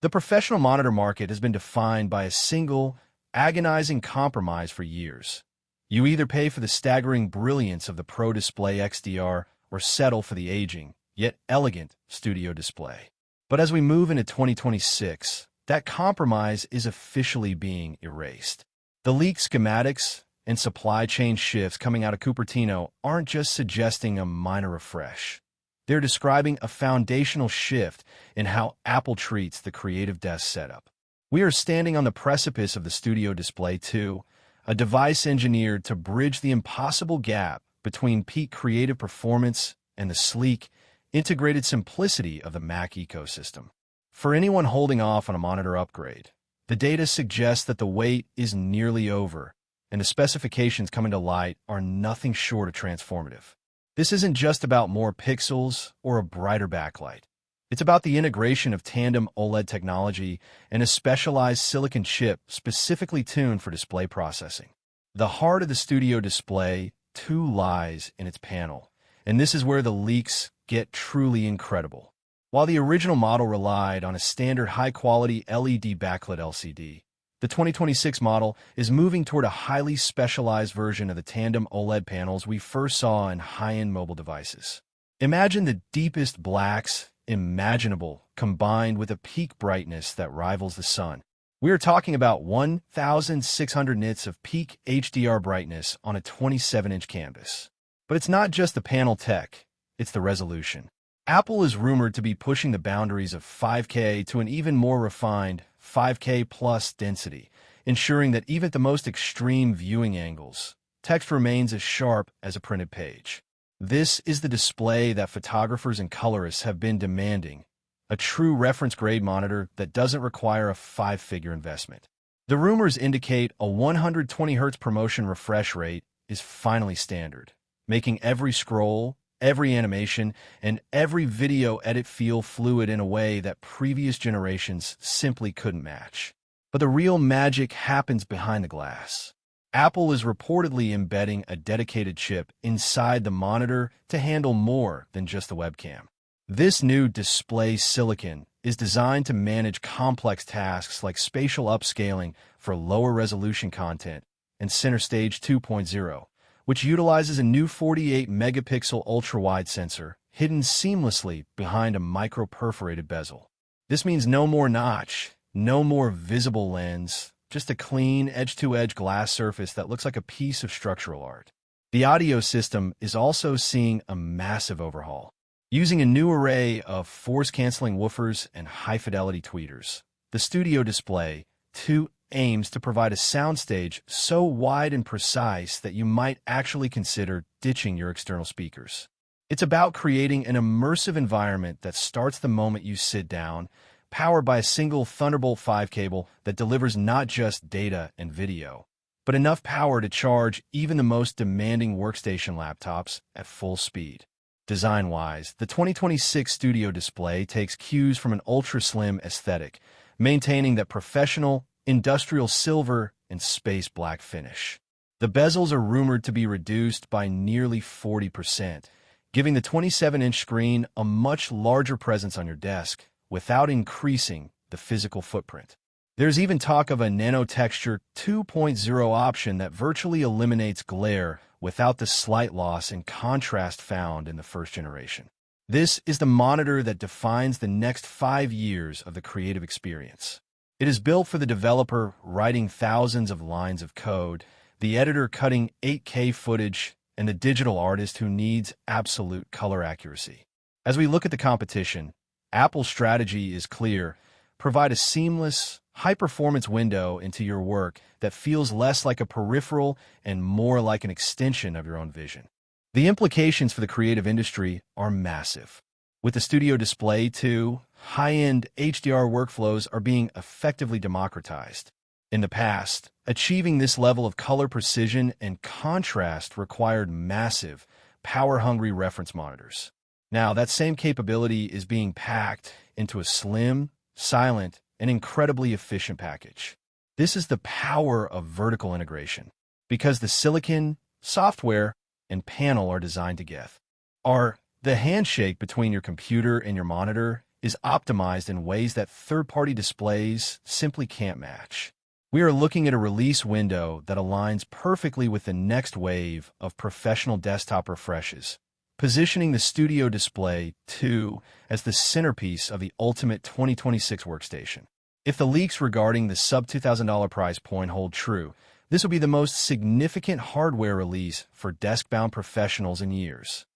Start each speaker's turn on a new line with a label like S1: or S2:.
S1: The professional monitor market has been defined by a single, agonizing compromise for years. You either pay for the staggering brilliance of the Pro Display XDR or settle for the aging, yet elegant, studio display. But as we move into 2026, that compromise is officially being erased. The leaked schematics and supply chain shifts coming out of Cupertino aren't just suggesting a minor refresh. They're describing a foundational shift in how Apple treats the creative desk setup. We are standing on the precipice of the Studio Display 2, a device engineered to bridge the impossible gap between peak creative performance and the sleek, integrated simplicity of the Mac ecosystem. For anyone holding off on a monitor upgrade, the data suggests that the wait is nearly over, and the specifications coming to light are nothing short of transformative. This isn't just about more pixels or a brighter backlight. It's about the integration of Tandem OLED technology and a specialized silicon chip specifically tuned for display processing. The heart of the Studio Display 2 lies in its panel, and this is where the leaks get truly incredible. While the original model relied on a standard high-quality LED backlit LCD, the 2026 model is moving toward a highly specialized version of the Tandem OLED panels we first saw in high-end mobile devices. Imagine the deepest blacks imaginable combined with a peak brightness that rivals the sun. We are talking about 1,600 nits of peak HDR brightness on a 27-inch canvas. But it's not just the panel tech, it's the resolution. Apple is rumored to be pushing the boundaries of 5K to an even more refined 5K plus density, ensuring that even at the most extreme viewing angles, text remains as sharp as a printed page. This is the display that photographers and colorists have been demanding, a true reference-grade monitor that doesn't require a five-figure investment. The rumors indicate a 120 Hz promotion refresh rate is finally standard, making every scroll, every animation, and every video edit feel fluid in a way that previous generations simply couldn't match. But the real magic happens behind the glass. Apple is reportedly embedding a dedicated chip inside the monitor to handle more than just the webcam. This new display silicon is designed to manage complex tasks like spatial upscaling for lower resolution content and Center Stage 2.0, which utilizes a new 48-megapixel ultra-wide sensor hidden seamlessly behind a micro-perforated bezel. This means no more notch, no more visible lens, just a clean edge-to-edge glass surface that looks like a piece of structural art. The audio system is also seeing a massive overhaul. Using a new array of force-canceling woofers and high-fidelity tweeters, the Studio Display 2 aims to provide a soundstage so wide and precise that you might actually consider ditching your external speakers. It's about creating an immersive environment that starts the moment you sit down, powered by a single Thunderbolt 5 cable that delivers not just data and video, but enough power to charge even the most demanding workstation laptops at full speed. Design-wise, the 2026 Studio Display takes cues from an ultra-slim aesthetic, maintaining that professional, industrial silver and space black finish. The bezels are rumored to be reduced by nearly 40%, giving the 27-inch screen a much larger presence on your desk without increasing the physical footprint. There's even talk of a nanotexture 2.0 option that virtually eliminates glare without the slight loss in contrast found in the first generation. This is the monitor that defines the next 5 years of the creative experience. It is built for the developer writing thousands of lines of code, the editor cutting 8K footage, and the digital artist who needs absolute color accuracy. As we look at the competition, Apple's strategy is clear: provide a seamless, high-performance window into your work that feels less like a peripheral and more like an extension of your own vision. The implications for the creative industry are massive. With the Studio Display 2, high-end HDR workflows are being effectively democratized. In the past, achieving this level of color precision and contrast required massive, power-hungry reference monitors. Now, that same capability is being packed into a slim, silent, and incredibly efficient package. This is the power of vertical integration, because the silicon, software, and panel are designed together. The handshake between your computer and your monitor is optimized in ways that third-party displays simply can't match. We are looking at a release window that aligns perfectly with the next wave of professional desktop refreshes, positioning the Studio Display 2 as the centerpiece of the ultimate 2026 workstation. If the leaks regarding the sub-$2,000 price point hold true, this will be the most significant hardware release for desk-bound professionals in years.